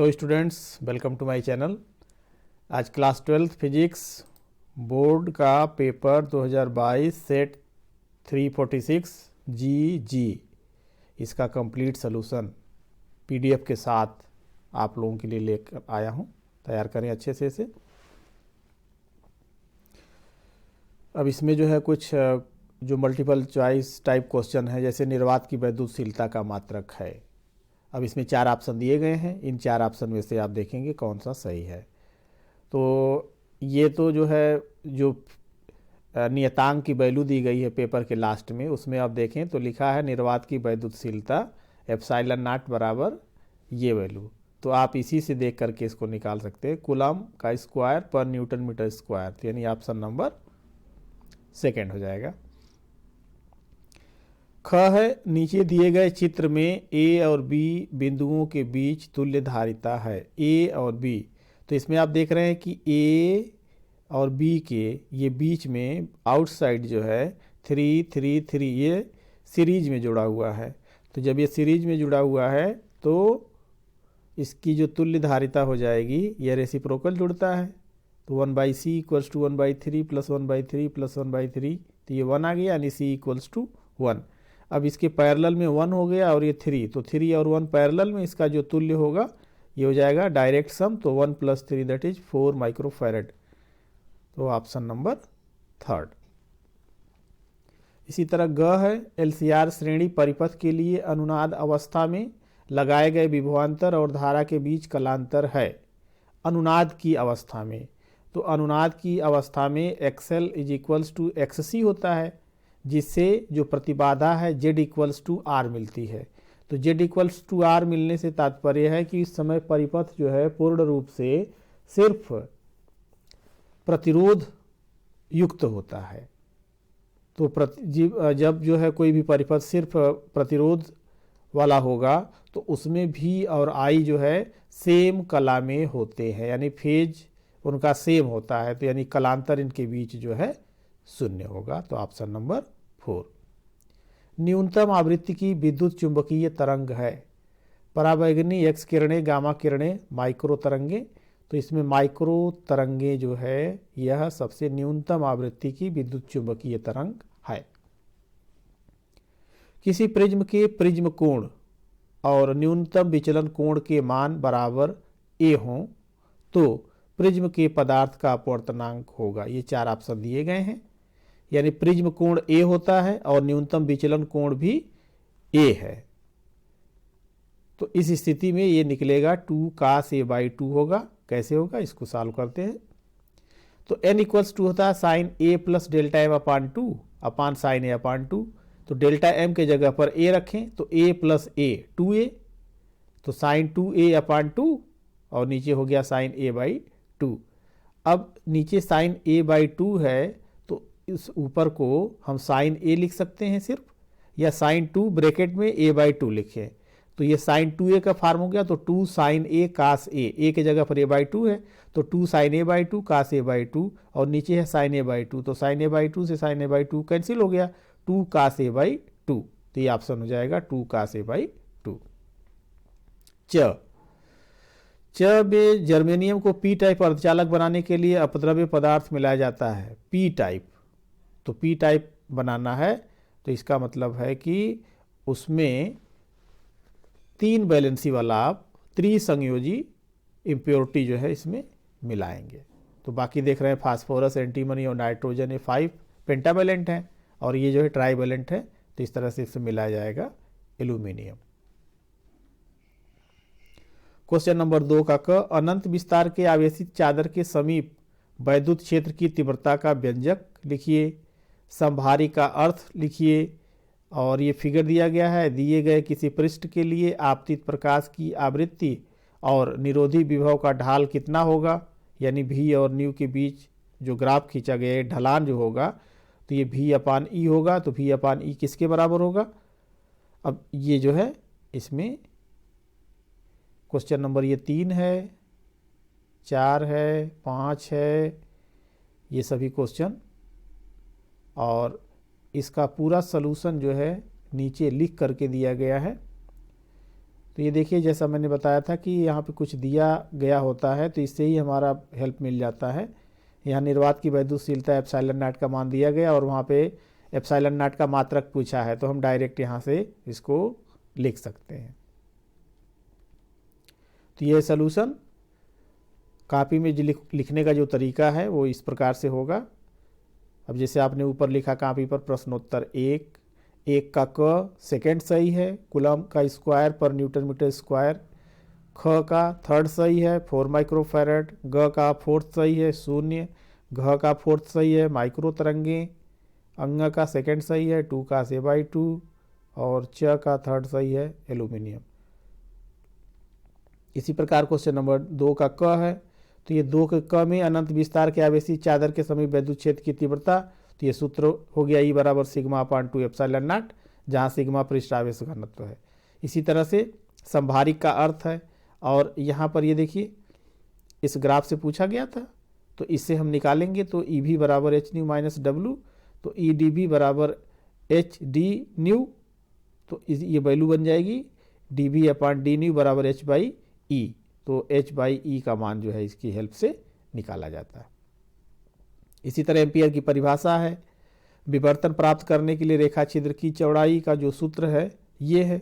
Hello students, welcome to my channel. आज class 12th physics board का paper 2022 set 346 जी इसका कंप्लीट सॉल्यूशन पीडीएफ के साथ आप लोगों के लिए लेकर आया हूं। तैयार करें अच्छे से इसे। अब इसमें जो है कुछ जो मल्टीपल चॉइस टाइप क्वेश्चन है, जैसे निर्वात की वैद्युतशीलता का मात्रक है। अब इसमें 4 ऑप्शन दिए गए हैं। इन 4 ऑप्शन में से आप देखेंगे कौन सा सही है। तो ये तो जो है जो नियतांक की वैल्यू दी गई है पेपर के लास्ट में, उसमें आप देखें तो लिखा है निर्वात की वैद्युतशीलता एप्सिलॉन नॉट बराबर ये वैल्यू। तो आप इसी से देख करके इसको निकाल सकते हैं, कूलम का स्क्वायर पर न्यूटन मीटर स्क्वायर। तो यानी ऑप्शन नंबर सेकेंड हो जाएगा। ख है, नीचे दिए गए चित्र में ए और बी बिंदुओं के बीच तुल्य धारिता है। ए और बी, तो इसमें आप देख रहे हैं कि ए और बी के ये बीच में आउटसाइड जो है 3 3 3 ये सीरीज में जुड़ा हुआ है। तो जब ये सीरीज में जुड़ा हुआ है तो इसकी जो तुल्य धारिता हो जाएगी, यह रेसिप्रोकल जुड़ता है। तो 1/c equals to 1/3 plus 1/3 plus 1/3, तो ये 1 आ गया, यानी c इक्वल्स टू 1। अब इसके पैरेलल में 1 हो गया और ये 3, तो 3 और 1 पैरेलल में, इसका जो तुल्य होगा ये हो जाएगा डायरेक्ट सम। तो 1 + 3 दैट इज 4 माइक्रोफैरड। तो ऑप्शन नंबर थर्ड। इसी तरह ग है, एलसीआर श्रेणी परिपथ के लिए अनुनाद अवस्था में लगाए गए विभवांतर और धारा के बीच कलांतर है अनुनाद की अवस्था में। तो अनुनाद की अवस्था में XL is equals to XC होता है, जिससे जो प्रतिबाधा है Z इक्वल्स टू R मिलती है। तो Z इक्वल्स टू R मिलने से तात्पर्य है कि इस समय परिपथ जो है पूर्ण रूप से सिर्फ प्रतिरोध युक्त होता है। तो जब जो है कोई भी परिपथ सिर्फ प्रतिरोध वाला होगा तो उसमें V और I जो है सेम कला में होते हैं, यानी फेज उनका सेम होता है। तो यानी कलांतर इनके बीच जो है 0 होगा। तो ऑप्शन नंबर 4। न्यूनतम आवृत्ति की विद्युत चुंबकीय तरंग है पराबैंगनी एक्स किरणें, गामा किरणें, माइक्रो तरंगे। तो इसमें माइक्रो तरंगे जो है यह सबसे न्यूनतम आवृत्ति की विद्युत चुंबकीय तरंग है। किसी प्रिज्म के प्रिज्म कोण और न्यूनतम विचलन कोण के मान बराबर a हों तो प्रिज्म के पदार्थ का अपवर्तनांक होगा। ये 4 ऑप्शन दिए गए हैं, यानी प्रिज्म कोण a होता है और न्यूनतम विचलन कोण भी a है। तो इस स्थिति में ये निकलेगा 2 cos a/2 होगा। कैसे होगा, इसको सॉल्व करते हैं। तो n इक्वल्स टू होता है sine a plus delta m upon 2 upon sine a upon 2। तो डेल्टा m के जगह पर a रखें तो a प्लस a 2a, तो साइन 2a अपान 2 और नीचे हो गया साइन a/2। अब नीचे साइन a/2 है तो इस ऊपर को हम साइन a लिख सकते हैं सिर्फ, या साइन 2 ब्रैकेट में a/2 लिखें। तो ये साइन 2a का फॉर्म हो गया। तो 2 साइन a cos a के जगह पर a/2 है, तो 2 साइन a/2 cos a/2 और नीचे है साइन a/2। तो साइन a/2 से साइन a/2 कैंसिल हो गया, 2 cos a/2। तो ये ऑप्शन हो जाएगा 2 cos a/2। च में जर्मेनियम को पी टाइप अर्धचालक बनाने के लिए अपद्रव्य पदार्थ मिलाया जाता है, पी टाइप। तो पी टाइप बनाना है तो इसका मतलब है कि उसमें 3 वैलेंसी वाला आप त्रिसंयोजी इम्प्योरिटी जो है इसमें मिलाएंगे। तो बाकी देख रहे हैं फास्फोरस, एंटीमनी और नाइट्रोजन, ये 5 पेंटावैलेंट हैं और ये जो है ट्राईवैलेंट है। तो इस तरह से इससे मिलाया जाएगा एल्यूमिनियम। क्वेश्चन नंबर 2 का क, अनंत विस्तार के आवेशित चादर के समीप वैद्युत क्षेत्र की तीव्रता का व्यंजक लिखिए, समभारी का अर्थ लिखिए। और ये फिगर दिया गया है, दिए गए किसी पृष्ठ के लिए आपतित प्रकाश की आवृत्ति और निरोधी विभव का ढाल कितना होगा, यानी V और न्यू के बीच जो ग्राफ खींचा गया है, ढलान जो होगा, तो ये V/E होगा। तो V/E किसके बराबर होगा। अब ये जो है इसमें क्वेश्चन नंबर ये 3 है, 4 है, 5 है, ये सभी क्वेश्चन, और इसका पूरा सलूशन जो है नीचे लिख करके दिया गया है। तो ये देखिए जैसा मैंने बताया था कि यहाँ पे कुछ दिया गया होता है तो इससे ही हमारा हेल्प मिल जाता है। यहाँ निर्वात की वैद्युतशीलता एप्सिलॉन नॉट का मान दिया गया और वहाँ पे एप्सिलॉन नॉट का मात्रक पूछा है, तो हम डायरेक्ट यहाँ से इसको लिख सकते हैं। तो ये सॉल्यूशन कॉपी में लिखने का जो तरीका है वो इस प्रकार से होगा। अब जैसे आपने ऊपर लिखा कॉपी पर प्रश्नोत्तर 1 का क सेकेंड सही है, कूलम का स्क्वायर पर न्यूटन मीटर स्क्वायर, ख का थर्ड सही है 4 माइक्रोफैरड, ग का फोर्थ सही है 0, घ का फोर्थ सही है माइक्रो तरंगे, अंग का सेकेंड सही है 2 का से/2 और च का थर्ड सही है एल्यूमिनियम। इसी प्रकार क्वेश्चन नंबर 2 का क है, तो ये 2 के क में अनंत विस्तार के आवेशी चादर के समीप विद्युत क्षेत्र की तीव्रता, तो ये सूत्र हो गया E बराबर सिग्मा/2 एप्सिलॉन नॉट, जहाँ सिग्मा पृष्ठ आवेश घनत्व है। इसी तरह से संभारिक का अर्थ है, और यहाँ पर ये देखिए इस ग्राफ से पूछा गया था, तो इससे हम निकालेंगे तो EV बराबर h न्यू माइनस W, तो EdB बराबर HD न्यू, तो ये वैल्यू बन जाएगी dB/d न्यू बराबर h/e, तो h/e का मान जो है इसकी हेल्प से निकाला जाता है। इसी तरह एम्पियर की परिभाषा है, विवर्तन प्राप्त करने के लिए रेखा छिद्र की चौड़ाई का जो सूत्र है ये है।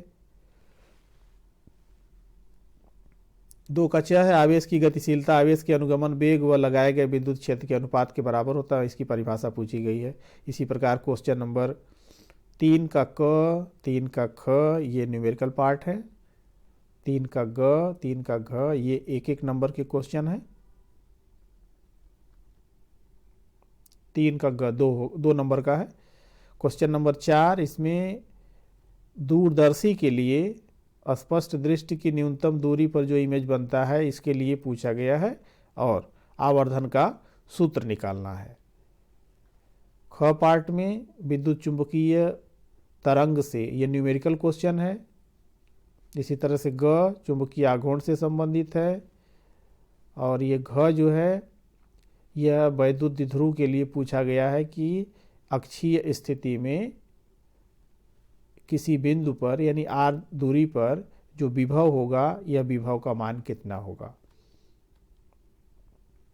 2 का च है, आवेश की गतिशीलता आवेश के अनुगमन वेग व लगाए गए विद्युत क्षेत्र के अनुपात के बराबर होता है, इसकी परिभाषा पूछी गई है। इसी प्रकार क्वेश्चन नंबर 3 का क 3 का ख ये न्यूमेरिकल पार्ट है, 3 का ग 3 का घ ये एक एक नंबर के क्वेश्चन है। 3 का ग दो नंबर का है। क्वेश्चन नंबर 4, इसमें दूरदर्शी के लिए स्पष्ट दृष्टि की न्यूनतम दूरी पर जो इमेज बनता है इसके लिए पूछा गया है और आवर्धन का सूत्र निकालना है। ख पार्ट में विद्युत चुंबकीय तरंग से ये न्यूमेरिकल क्वेश्चन है। इसी तरह से ग चुंबकीय आघूर्ण से संबंधित है, और ये घ जो है यह वैद्युत द्विध्रुव के लिए पूछा गया है कि अक्षीय स्थिति में किसी बिंदु पर यानी r दूरी पर जो विभव होगा यह विभव का मान कितना होगा।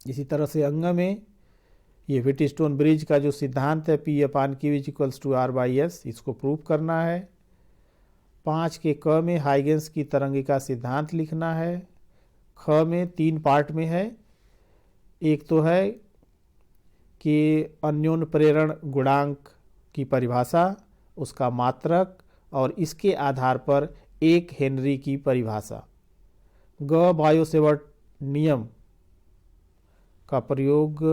इसी तरह से अंग में ये व्हीटस्टोन ब्रिज का जो सिद्धांत है P/Q = R/S, इसको प्रूव करना है। 5 के क में हाइगेंस की तरंगिका सिद्धांत लिखना है। ख में 3 पार्ट में है, एक तो है कि अन्योन्य प्रेरण गुणांक की परिभाषा, उसका मात्रक और इसके आधार पर 1 हेनरी की परिभाषा। ग बायो-सेवर्ट नियम का प्रयोग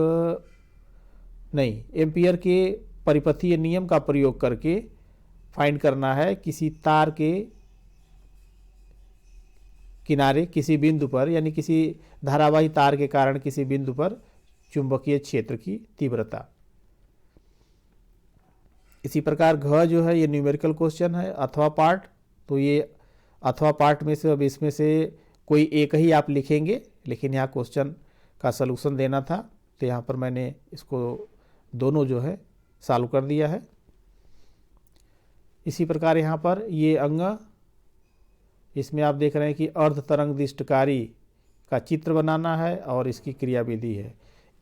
नहीं, एम्पियर के परिपथीय नियम का प्रयोग करके फाइंड करना है किसी तार के किनारे किसी बिंदु पर यानी किसी धारावाही तार के कारण किसी बिंदु पर चुंबकीय क्षेत्र की तीव्रता। इसी प्रकार घ जो है ये न्यूमेरिकल क्वेश्चन है, अथवा पार्ट, तो ये अथवा पार्ट में से अब इसमें से कोई एक ही आप लिखेंगे, लेकिन यहाँ क्वेश्चन का सलूशन देना था तो यहाँ पर मैंने इसको दोनों जो है सॉल्व कर दिया है। इसी प्रकार यहाँ पर ये अंग, इसमें आप देख रहे हैं कि अर्ध तरंग दिष्टकारी का चित्र बनाना है और इसकी क्रियाविधि है।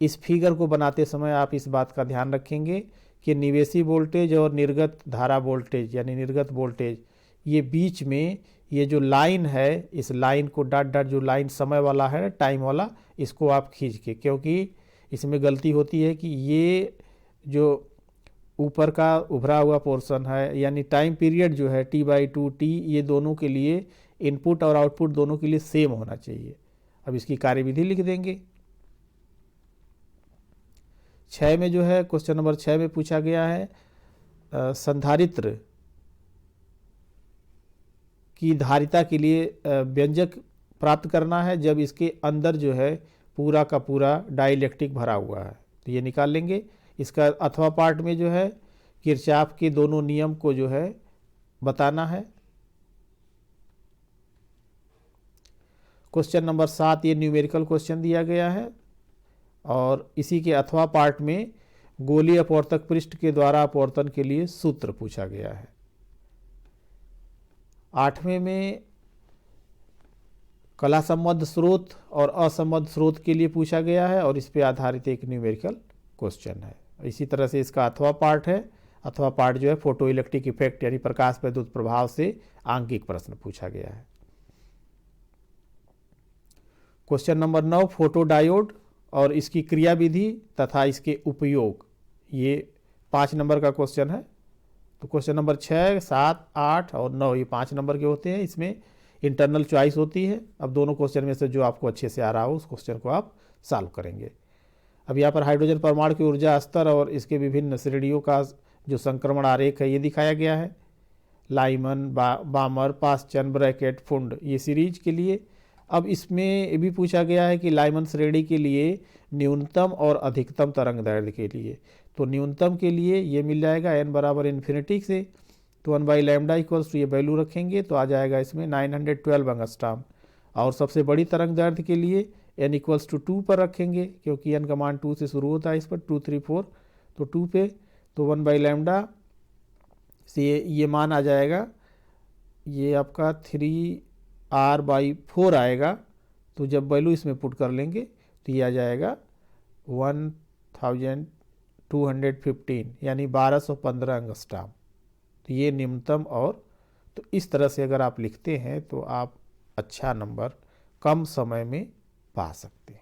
इस फिगर को बनाते समय आप इस बात का ध्यान रखेंगे कि निवेशी वोल्टेज और निर्गत धारा वोल्टेज यानी निर्गत वोल्टेज, ये बीच में ये जो लाइन है, इस लाइन को डॉट डॉट जो लाइन समय वाला है टाइम वाला, इसको आप खींच के, क्योंकि इसमें गलती होती है कि ये जो ऊपर का उभरा हुआ पोर्शन है यानी टाइम पीरियड जो है T/2 T, ये दोनों के लिए इनपुट और आउटपुट दोनों के लिए सेम होना चाहिए। अब इसकी कार्यविधि लिख देंगे। 6 में जो है क्वेश्चन नंबर 6 में पूछा गया है संधारित्र की धारिता के लिए व्यंजक प्राप्त करना है जब इसके अंदर जो है पूरा का पूरा डाइलेक्ट्रिक भरा हुआ है, तो ये निकाल लेंगे। इसका अथवा पार्ट में जो है किरचॉफ के दोनों नियम को जो है बताना है। क्वेश्चन नंबर 7 ये न्यूमेरिकल क्वेश्चन दिया गया है और इसी के अथवा पार्ट में गोलीय अपवर्तक पृष्ठ के द्वारा अपवर्तन के लिए सूत्र पूछा गया है। 8वें में कला संबद्ध स्रोत और असंबद्ध स्रोत के लिए पूछा गया है और इस पे आधारित एक न्यूमेरिकल क्वेश्चन है। इसी तरह से इसका अथवा पार्ट है। अथवा पार्ट जो है फोटो इलेक्ट्रिक इफेक्ट यानी प्रकाश विद्युत प्रभाव से आंकिक प्रश्न पूछा गया है। क्वेश्चन नंबर 9 फोटो डायोड और इसकी क्रियाविधि तथा इसके उपयोग, ये 5 नंबर का क्वेश्चन है। तो क्वेश्चन नंबर 6, 7, 8 और 9 ये 5 नंबर के होते हैं। इसमें इंटरनल चॉइस होती है। अब दोनों क्वेश्चन में से जो आपको अच्छे से आ रहा हो उस क्वेश्चन को आप सॉल्व करेंगे। अब यहाँ पर हाइड्रोजन परमाणु की ऊर्जा स्तर और इसके विभिन्न श्रेणियों का जो संक्रमण आरेख है ये दिखाया गया है। लाइमन, बामर, पास्चन, ब्रैकेट, फुंड ये सीरीज के लिए। अब इसमें ये भी पूछा गया है कि लाइमन श्रेणी के लिए न्यूनतम और अधिकतम तरंग दैर्ध्य के लिए, तो न्यूनतम के लिए ये मिल जाएगा n बराबर इन्फिनिटी से, तो 1/λ इक्वल्स टू ये वैल्यू रखेंगे तो आ जाएगा इसमें 912 एंगस्ट्रॉम। और सबसे बड़ी तरंग दैर्ध्य के लिए n इक्वल्स टू 2 पर रखेंगे क्योंकि n का मान 2 से शुरू होता है इस पर, 2, 3, 4 तो 2 पे, तो 1/λ से ये मान आ जाएगा, ये आपका 3r/4 आएगा। तो जब वैल्यू इसमें पुट कर लेंगे तो ये आ जाएगा 1215 यानी 1215 एंगस्ट्रॉम। तो ये न्यूनतम और, तो इस तरह से अगर आप लिखते हैं तो आप अच्छा नंबर कम समय में पा सकते हैं।